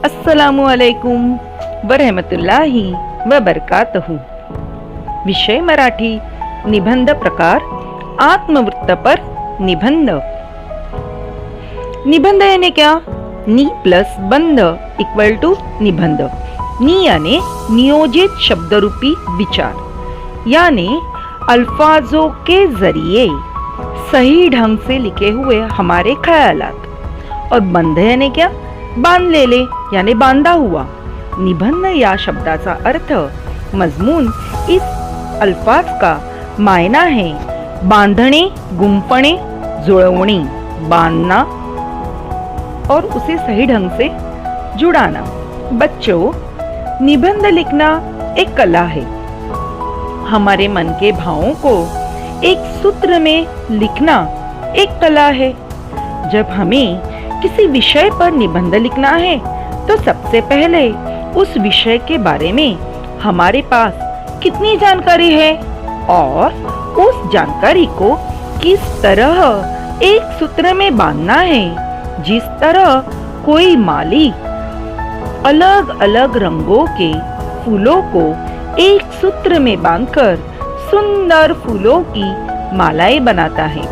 अस्सलामु अलैकुम वरहमतुल्लाहि वबरकातहू। विषय मराठी, निबंध प्रकार आत्मवृत्तपर निबंध। निबंध याने क्या? नि प्लस बंध इक्वल टू निबंध। नि यानी नियोजित शब्दरूपी विचार, यानी अल्फाजों के जरिए सही ढंग से लिखे हुए हमारे ख्यालात। और बंध यानी क्या? बांध ले यानी बांधा हुआ। निबंध या शब्दाचा अर्थ, मजमून इस अल्फाज का मायना है बांधने, गुंफणे, जुड़वणी, बांधना और उसे सही ढंग से जुड़ाना। बच्चों, निबंध लिखना एक कला है। हमारे मन के भावों को एक सूत्र में लिखना एक कला है। जब हमें किसी विषय पर निबंध लिखना है तो सबसे पहले उस विषय के बारे में हमारे पास कितनी जानकारी है और उस जानकारी को किस तरह एक सूत्र में बांधना है। जिस तरह कोई माली अलग अलग रंगों के फूलों को एक सूत्र में बांधकर सुंदर फूलों की मालाएं बनाता है,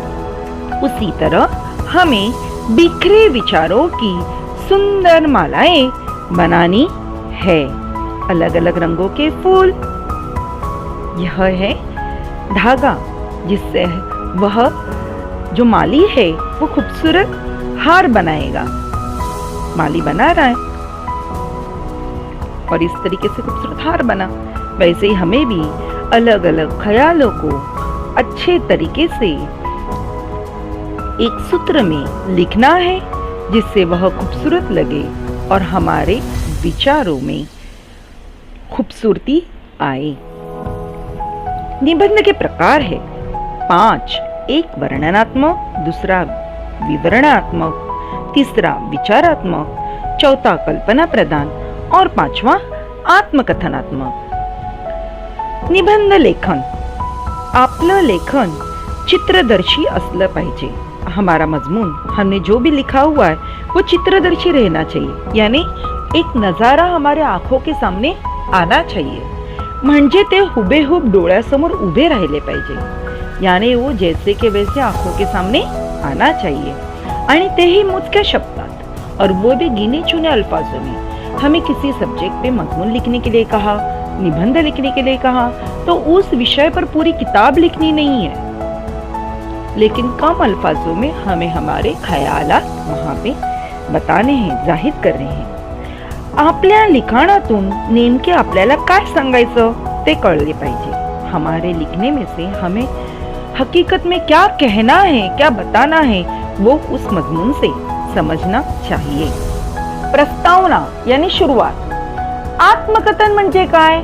उसी तरह हमें बिखरे विचारों की सुंदर मालाएं बनानी है। अलग अलग रंगों के फूल, यह है धागा जिससे वह जो माली है वो खूबसूरत हार बनाएगा। माली बना रहा है और इस तरीके से खूबसूरत हार बना। वैसे ही हमें भी अलग अलग ख्यालों को अच्छे तरीके से एक सूत्र में लिखना है जिससे वह खूबसूरत लगे और हमारे विचारों में खूबसूरती आए। निबंध के प्रकार है 5। एक वर्णनात्मक, दूसरा विवरणात्मक, तीसरा विचारात्मक, चौथा कल्पना प्रदान और पांचवा आत्मकथनात्मक। निबंध लेखन, आपलं लेखन चित्रदर्शी असलं पाहिजे। हमारा मजमून, हमने जो भी लिखा हुआ है वो चित्रदर्शी रहना चाहिए, यानी एक नजारा हमारे आंखों के सामने आना चाहिए। म्हणजे ते हुबेहूब डोळ्यासमोर उभे राहिले पाहिजे, यानी वो जैसे के वैसे आंखों के सामने आना चाहिए, आणि तेही मोजक्या शब्दात और वो भी गिने चुने अल्फाजों में। हमें किसी सब्जेक्ट पे मजमून लिखने के लिए कहा, निबंध लिखने के लिए कहा, तो उस विषय पर पूरी किताब लिखनी नहीं है, लेकिन कम अल्फाजों में हमें हमारे ख्यालात वहां पे बताने हैं, जाहीर करने हैं। आपल्या लिखाणातून नेमके आपल्याला काय सांगायचं ते कळले पाहिजे। हमारे लिखने में से हमें हकीकत में क्या कहना है, क्या बताना है, वो उस मजमून से समझना चाहिए। प्रस्तावना यानी शुरुआत। आत्मकथन म्हणजे काय?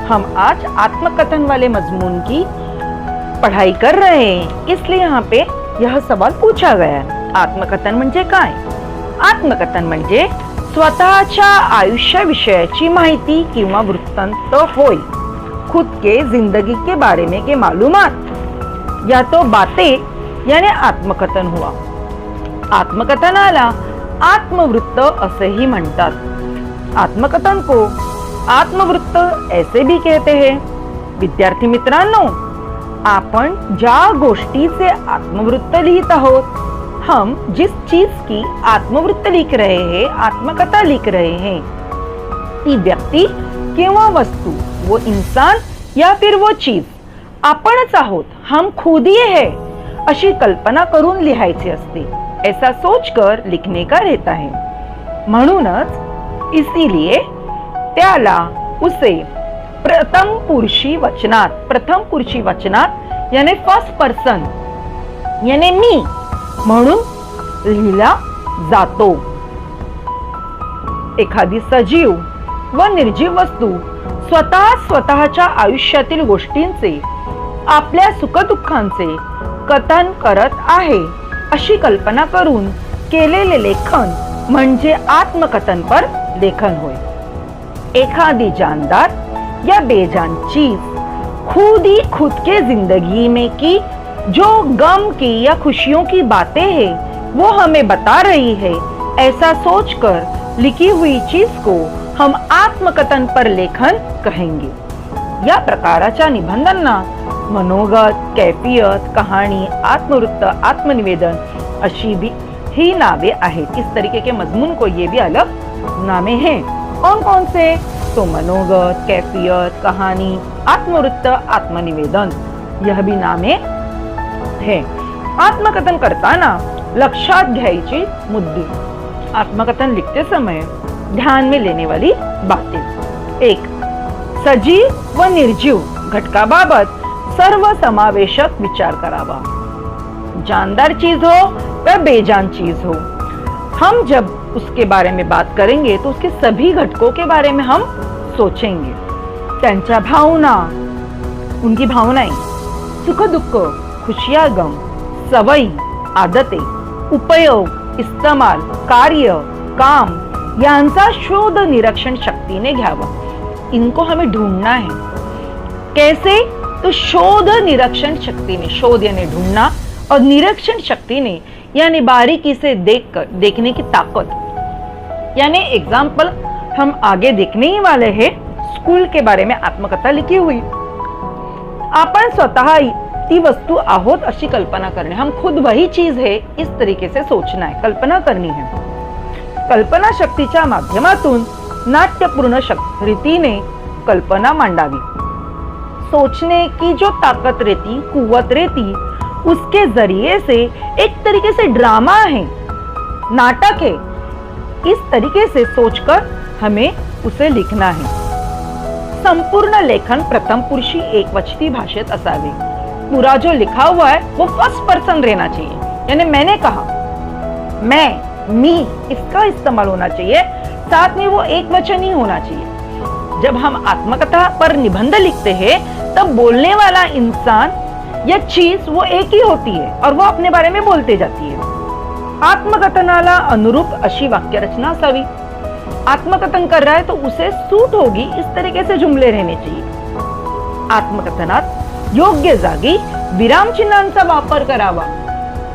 हम आज आत्मकथन वाले मजमून की पढ़ाई कर रहे हैं, इसलिए यहाँ पे यह सवाल पूछा गया। आत्मकथन म्हणजे काय? आत्मकथन म्हणजे स्वतःच्या आयुष्याविषयीची माहिती किंवा वृत्तांत होय। खुद के जिंदगी के बारे में के मालूमात या तो बातें यानी आत्मकथन हुआ। आत्मकथनाला आत्मवृत्त असेही म्हणतात। आत्मकथन को आत्मवृत्त ऐसे भी कहते हैं। विद्यार्थी मित्रांनो, आपण ज्या गोष्टीचे आत्मवृत्त लिहित आहोत, हम जिस चीज की आत्मवृत्त लिख रहे हैं, आत्मकथा लिख रहे हैं, ती व्यक्ति किंवा वस्तु, वो इंसान या फिर वो चीज आपणच आहोत, हम खुद ही है, अशी कल्पना करून लिहायची असते। ऐसा सोचकर लिखने का रहता है। म्हणूनच इसीलिए त्याला उसे प्रथम पुरुषी वचनात यानी फर्स्ट पर्सन यानी मी म्हणून लिहिला जातो। एखादी सजीव व निर्जीव वस्तू स्वतःच्या आयुष्यातील गोष्टींचे, आपल्या सुखदुःखांचे कथन करत आहे, अशी कल्पना करून केलेले लेखन म्हणजे आत्मकथनपर लेखन होय। एखादी जानदार या बेजान चीज खुद के जिंदगी में की जो गम की या खुशियों की बातें हैं वो हमें बता रही है, ऐसा सोचकर लिखी हुई चीज को हम आत्मकथन पर लेखन कहेंगे. या प्रकाराच्या निबंधांना मनोगत, कैफियत, कहानी, आत्मवृत्त, आत्मनिवेदन अशी भी ही नावे आहेत. इस तरीके के मजमून को ये भी अलग नामे हैं. कौन कौन से? तो मनोगत, कैफियत, कहानी, आत्मवृत्त, आत्मनिवेदन यह भी नामे हैं. आत्मकथन करताना लक्षात घ्यायची मुद्दे. आत्मकथन लिखते समय ध्यान में लेने वाली बातें. 1. सजीव व निर्जीव घटकाबाबत सर्व समावेशक विचार करावा. जानदार चीज हो या बेजान चीज हो, हम जब उसके बारे में बात करेंगे तो उसके सभी घटकों के बारे में हम सोचेंगे. त्यांच्या भावना, उनकी भावनाएं, सुख दुःख, खुशियां गम, सवयी, आदतें, उपयोग, इस्तेमाल, कार्य, काम यांचा शोध निरीक्षण शक्तीने घ्यावा. इनको हमें ढूंढना है. कैसे? तो शोध निरीक्षण शक्ति ने. शोध यानी ढूंढना और निरीक्षण शक्ति ने यानी बारीकी से देखने की ताकत. यानी एग्जाम्पल हम आगे देखने ही वाले हैं. स्कूल के बारे में आत्मकथा लिखी हुई. आपण स्वतः ती वस्तू आहोत अशी कल्पना करणे. हम खुद वही चीज है इस तरीके से सोचना है, कल्पना करनी है. कल्पना शक्तीच्या माध्यमातून नाट्यपूर्ण रीतीने कल्पना मांडावी. सोचने की जो ताकत रहती, कुवत रहती, उसके जरिए से एक तरीके से ड्रामा है, नाटक है. इस तरीके से सोचकर हमें उसे लिखना है. संपूर्ण लेखन प्रथम पुरुषी एकवचनी भाषेत असावे. पूरा जो लिखा हुआ है वो फर्स्ट पर्सन रहना चाहिए. यानी मैंने कहा, मैं, मी, इसका इस्तेमाल होना चाहिए. साथ में वो एक वचन ही होना चाहिए. जब हम आत्मकथा पर निबंध लिखते हैं तब बोलने वाला इंसान या चीज वो एक ही होती है और वो अपने बारे में बोलते जाती है. आत्मकथनाला अनुरूप अशी वाक्यरचना असावी. आत्मकथन कर रहा है तो उसे सूट होगी इस तरीके से जुमले रहने चाहिए. आत्मकथनात योग्य जागी विराम चिन्हांचा वापर करावा.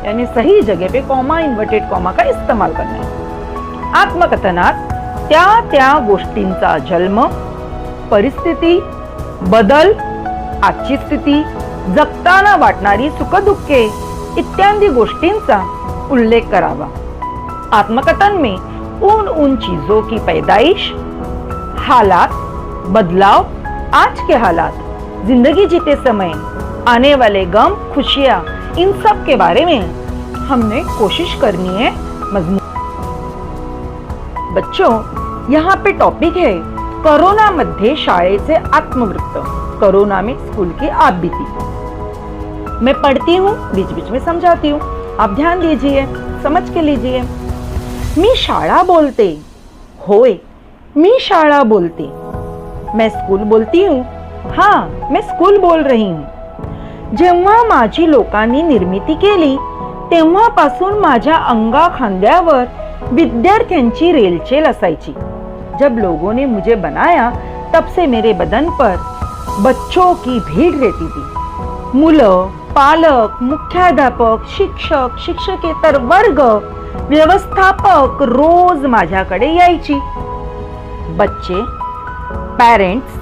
यानी सही जगह पे कॉमा, इन्वर्टेड कॉमा का इस्तेमाल करना है. आत्मकथनात त्या गोष्टींचा जन्म, परिस्थिती, बदल, आजची स्थिती, जगताना वाटणारी सुखदुःखे इत्यादी गोष्टींचा उल्लेख करावा. आत्मकथन में उन चीजों की पैदाइश, हालात, बदलाव, आज के हालात, जिंदगी जीते समय आने वाले गम, खुशियां, इन सब के बारे में हमने कोशिश करनी है मजमून. बच्चों, यहाँ पे टॉपिक है कोरोना मध्ये शाळेचे आत्मवृत्त. कोरोना में स्कूल की आप बीती. मैं पढ़ती हूँ, बीच बीच में समझाती हूँ, आप ध्यान दीजिए, समझ के लीजिए. मी शाळा बोलते. होय, मी शाळा बोलते. मैं स्कूल बोलती हूँ. हाँ, मैं स्कूल बोल रही हूँ. जेव्हा माझी लोकांनी निर्मिती केली तेव्हापासून माझ्या अंगा खांद्यावर विद्यार्थ्यांची रेलचेल असायची. जब लोगों ने मुझे बनाया तब से मेरे बदन पर बच्चों की भीड़ रहती थी. मुलं, पालक, मुख्याध्यापक, शिक्षक, शिक्षकेतर वर्ग, व्यवस्थापक रोज माझ्याकडे यायची. बच्चे, parents,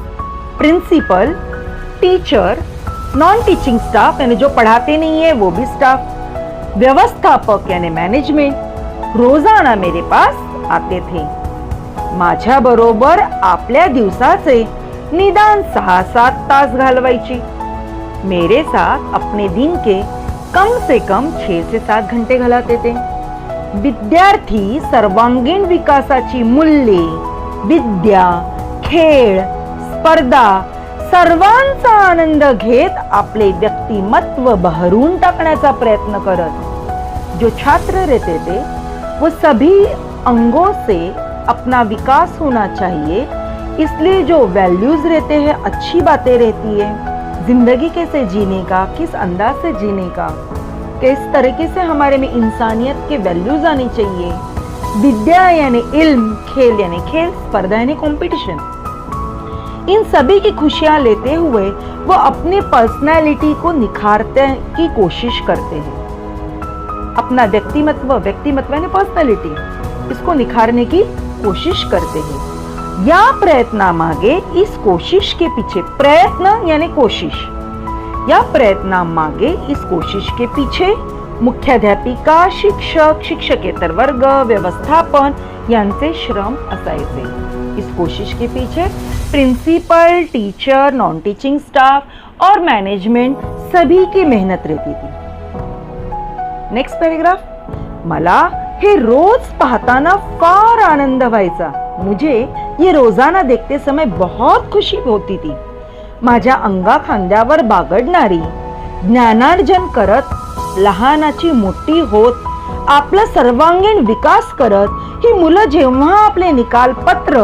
principal, teacher, non teaching staff यानी जो पढ़ाते नहीं है वो भी स्टाफ, व्यवस्थापक यानी मैनेजमेंट रोजाना मेरे पास आते थे. माझ्या बरोबर आपल्या दिवसाचे निदान 6-7 तास घालवायची. मेरे साथ अपने दिन के कम से कम 6 से 7 घंटे घालते थे. विद्यार्थी सर्वांगीण विकासाची मूल्ये, विद्या, खेळ, स्पर्धा सर्वांचा आनंद घेत आपले व्यक्तिमत्व बहरून टाकण्याचा प्रयत्न करत. जो छात्र रहते थे वो सभी अंगों से अपना विकास होना चाहिए. इसलिए जो वैल्यूज रहते हैं, अच्छी बातें रहती है, जिंदगी कैसे जीने का, किस अंदाज से जीने का, किस तरीके से हमारे में इंसानियत के वैल्यूज आनी चाहिए. विद्या यानी इल्म, खेल यानी खेल, स्पर्धा यानी कंपटीशन. इन सभी की खुशियां लेते हुए वो अपने पर्सनालिटी को निखारने की कोशिश करते हैं. अपना व्यक्तिमत्व यानी पर्सनालिटी, इसको निखारने की कोशिश करते हैं। या प्रयत्नामागे, इस कोशिश के पीछे, प्रयत्न यानी कोशिश, या प्रयत्नामागे, इस कोशिश के पीछे मुख्याध्यापिका, शिक्षक, शिक्षकेतर वर्ग, व्यवस्थापन यांचे श्रम असायचे। इस कोशिश के पीछे principal, teacher, non teaching staff और मैनेजमेंट सभी की मेहनत रहती थी। नेक्स्ट पैराग्राफ, मला हे रोज पाहताना फार आनंद व्हायचा। मुझे ये रोजाना देखते समय बहुत खुशी होती थी। माझ्या अंगा खांद्यावर बागडणारी, ज्ञानार्जन करत, लहानाची मोठी होत, आपला सर्वांगीण विकास करत ही मुलं जेव्हा आपले निकाल पत्र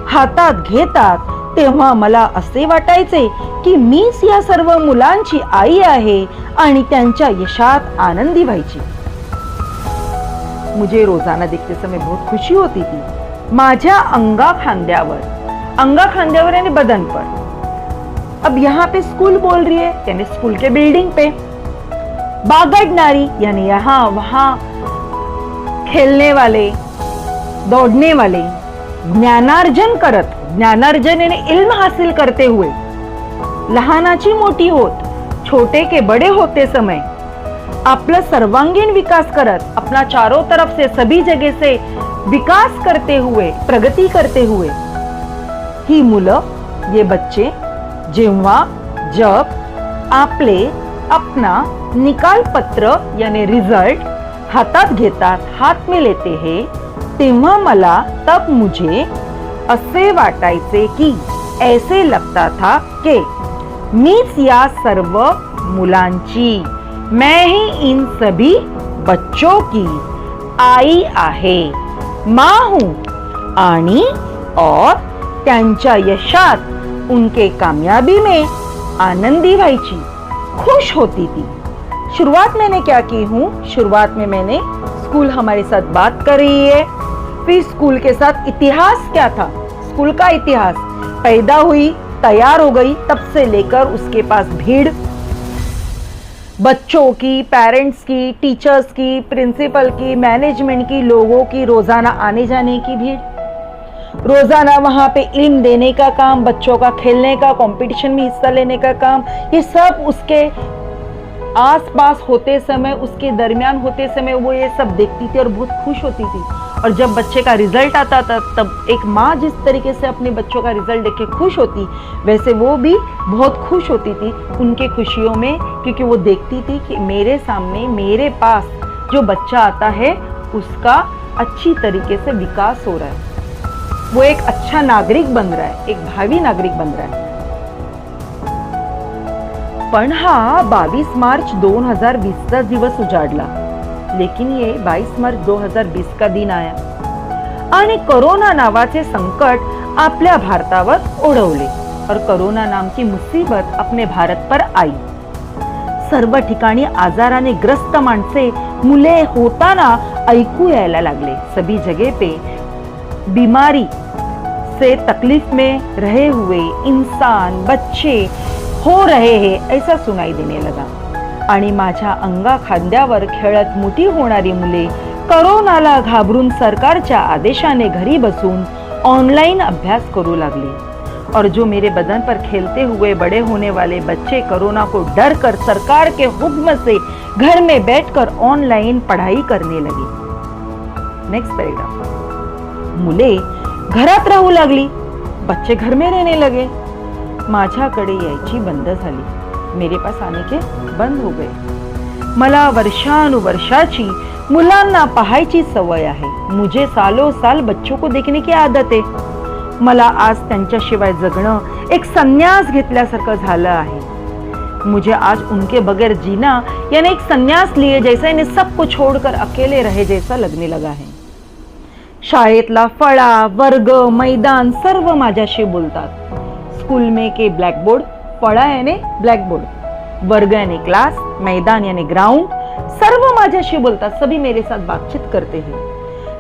हातात घेतात तेव्हा मला असे वाटायचे की मीच या सर्व मुलांची आई आहे आणि त्यांच्या यशात आनंदी व्हायची। मुझे रोजाना देखते समय बहुत खुशी होती थी। माझ्या अंगा खांद्यावर यानी बदन पर। अब यहाँ पे स्कूल बोल रही है यानी स्कूल के बिल्डिंग पे। बागडनारी यानी यहाँ वहां खेलने वाले, दौड़ने वाले। ज्ञानार्जन करत, ज्ञानार्जन यानी इल्म हासिल करते हुए। लहानाची मोठी होत, छोटे के बड़े होते समय। आपला सर्वांगीण विकास करत, अपना चारों तरफ से सभी जगह से विकास करते हुए, प्रगति करते हुए। ही मुलं, ये बच्चे जेव्हा जब आपले अपना निकाल पत्र यानी रिजल्ट हातात घेतात, हाथ में लेते हैं, तेव्हा मला, तब मुझे असे वाटायचे की, ऐसे लगता था कि मीच या सर्व मुलांची, मैं ही इन सभी बच्चों की आई आहे, माँ हूं आणि और त्यांच्या यशात, उनके कामयाबी में आनंदी व्हायची, खुश होती थी। शुरुआत मैंने क्या की हूँ, शुरुआत में मैंने स्कूल हमारे साथ बात कर रही है। फिर स्कूल के साथ इतिहास क्या था, स्कूल का इतिहास। पैदा हुई, तैयार हो गई, तब से लेकर उसके पास भीड़, बच्चों की, पेरेंट्स की, टीचर्स की, प्रिंसिपल की, मैनेजमेंट की, लोगों की रोजाना आने जाने की भीड़। रोजाना वहां पे इल्म देने का काम, बच्चों का खेलने का, कंपटीशन में हिस्सा लेने का काम, ये सब उसके आसपास होते समय, उसके दरमियान होते समय वो ये सब देखती थी और बहुत खुश होती थी। और जब बच्चे का रिजल्ट आता था तब एक माँ जिस तरीके से अपने बच्चों का रिजल्ट देख के खुश होती, वैसे वो भी बहुत खुश होती थी उनके खुशियों में, क्योंकि वो देखती थी कि मेरे सामने, मेरे पास जो बच्चा आता है उसका अच्छी तरीके से विकास हो रहा है, वो एक अच्छा नागरिक बन रहा है, एक भावी नागरिक बन रहा है। पण हा 22 मार्च 2020 चा दिवस उजाडला, लेकिन ये 22 मार्च 2020 का दिन आया आणि कोरोना नावाचे संकट आपल्या भारतावर ओढवले और कोरोना नाम की मुसीबत अपने भारत पर आई। सर्व ठिकाणी आजाराने ग्रस्त माणसे, मुले होताना ऐकू यायला लागले। सभी जगह पे बीमारी से तकलीफ में रहे हुए इंसान, बच्चे हो रहे हैं ऐसा सुनाई देने लगा। आणि माझ्या अंगा खांद्यावर खेळत मोठी होणारी मुले कोरोनाला घाबरून सरकारच्या आदेशाने घरी बसून ऑनलाइन अभ्यास करू लागली। और जो मेरे बदन पर खेलते हुए बड़े होने वाले बच्चे कोरोना को डर कर सरकार के हुक्म से घर में बैठकर ऑनलाइन पढ़ाई करने लगे। नेक्स्ट पैराग्राफ, मुले घरात राहू लागली, बच्चे घर में रहने लगे। माझ्याकडे यायची बंद झाली, मेरे पास आने के बंद हो गए। मला वर्षानुवर्षाची मुलांना पाहायची सवय आहे। मुझे सालों साल बच्चों को देखने की आदत है। मला आज त्यांच्याशिवाय जगणं एक संन्यास घेतल्यासारखं झालं आहे। मुझे आज उनके बगैर जीना यानी एक संन्यास लिए जैसा, यानी सब कुछ छोड़कर अकेले रहे जैसा लगने लगा है। शाळेतला फळा, वर्ग, मैदान सर्व माझ्याशी बोलतात। स्कूल में के ब्लैक बोर्ड, फळा यानी ब्लैक बोर्ड, वर्ग यानी क्लास, मैदान यानी ग्राउंड, सर्व माझ्याशी बोलतात, सभी मेरे साथ बातचीत करते हैं।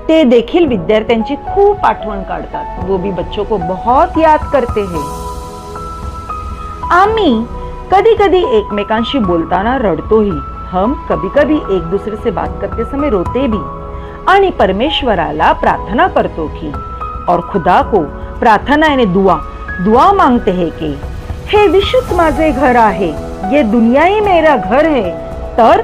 ते देखील विद्यार्थ्यांची खूप आठवण काढतात, वो भी बच्चों को बहुत याद करते हैं। आम्ही कधी कधी एकमेकांशी बोलताना रडतोही, हम कभी कभी एक दूसरे से बात करते समय रोते भी आणि परमेश्वराला प्रार्थना करतो की और खुदा को प्रार्थना यानी दुआ मांगते हैं की हे विश्वच माझे घर आहे, ये दुनियाही मेरा घर है, तर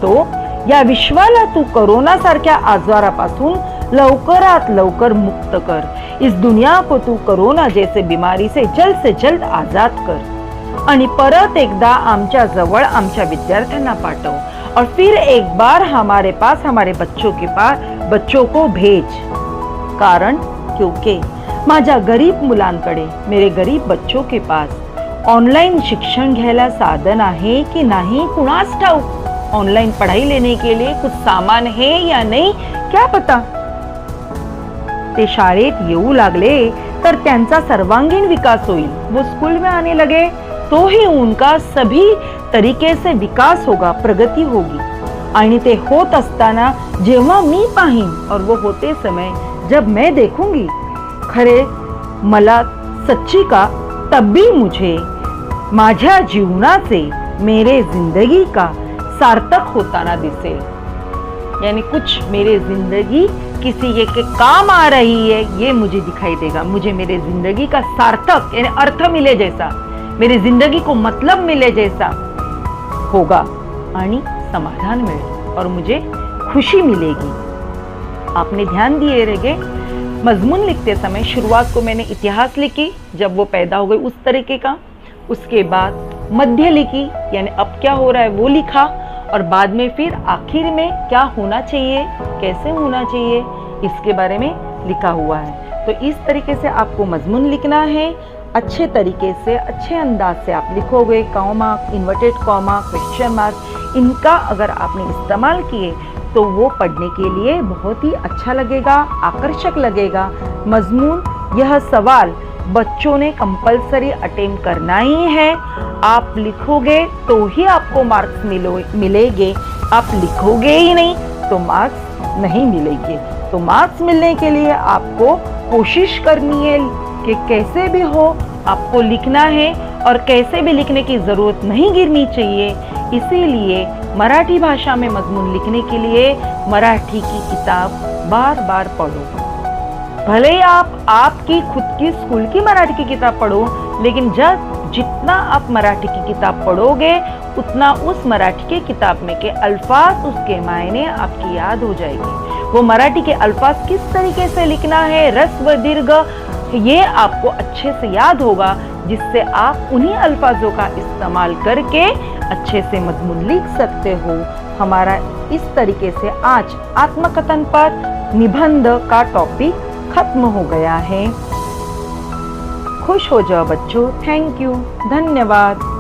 तो या विश्वाला तू कोरोना सारख्या आजारापासून लवकरात लवकर मुक्त कर। इस दुनिया को तू कोरोना जैसे बीमारी से जल्द आजाद कर आणि परत एकदा आमच्या जवळ आमच्या विद्यार्थ्यांना पाठव और फिर एक बार हमारे पास हमारे बच्चों को भेज। कारण क्योंकि माझ्या गरीब मुलांकडे मेरे गरीब बच्चों के पास ऑनलाइन शिक्षण घ्यायला साधन आहे की नाही कुणास ठाऊक। ऑनलाइन पढ़ाई लेने के लिए कुछ सामान है या नहीं क्या पता। ते शाळेत येऊ लागले तर त्यांचा सर्वांगीण विकास होईल। वो स्कूल में आने लगे तो ही उनका सभी तरीके से विकास होगा, प्रगति होगी। आणि ते होत असताना जेव्हा मी पाहीन और वो होते समय जब मैं देखूंगी खरे मला सच्ची का, तब भी मुझे माझ्या जीवनाचे मेरे जिंदगी का सार्थक होताना दिसेल। यानी कुछ मेरे जिंदगी किसी के काम आ रही है ये मुझे दिखाई देगा। मुझे मेरे जिंदगी का सार्थक यानी अर्थ मिले जैसा, मेरी जिंदगी को मतलब मिले जैसा होगा आणि समाधान मिले और मुझे खुशी मिलेगी। आपने ध्यान दिए रहेंगे मजमून लिखते समय शुरुआत को मैंने इतिहास लिखी जब वो पैदा हो गई उस तरीके का, उसके बाद मध्य लिखी यानी अब क्या हो रहा है वो लिखा और बाद में फिर आखिर में क्या होना चाहिए, कैसे होना चाहिए इसके बारे में लिखा हुआ है। तो इस तरीके से आपको मजमून लिखना है। अच्छे तरीके से अच्छे अंदाज से आप लिखोगे। Comma, inverted comma, question mark, इनका अगर आपने इस्तेमाल किए तो वो पढ़ने के लिए बहुत ही अच्छा लगेगा, आकर्षक लगेगा। मजमून यह सवाल बच्चों ने कंपलसरी अटेम्प्ट करना ही है। आप लिखोगे तो ही आपको मार्क्स मिलेंगे, आप लिखोगे ही नहीं तो मार्क्स नहीं मिलेंगे। तो मार्क्स मिलने के लिए आपको कोशिश करनी है कि कैसे भी हो आपको लिखना है और कैसे भी लिखने की जरूरत नहीं गिरनी चाहिए। इसीलिए मराठी भाषा में मजमून लिखने के लिए मराठी की किताब बार बार पढ़ो। भले ही आप आपकी खुद की स्कूल की मराठी की किताब पढ़ो, लेकिन जितना आप मराठी की किताब पढ़ोगे उतना उस मराठी के किताब में के अल्फाज, उसके मायने आपकी याद हो जाएगी। वो मराठी के अल्फाज किस तरीके से लिखना है, रस्व दीर्घ, ये आपको अच्छे से याद होगा, जिससे आप उन्हीं अल्फाजों का इस्तेमाल करके अच्छे से मजमून लिख सकते हो। हमारा इस तरीके से आज आत्मकथन पर निबंध का टॉपिक खत्म हो गया है। खुश हो जाओ बच्चों। थैंक यू, धन्यवाद।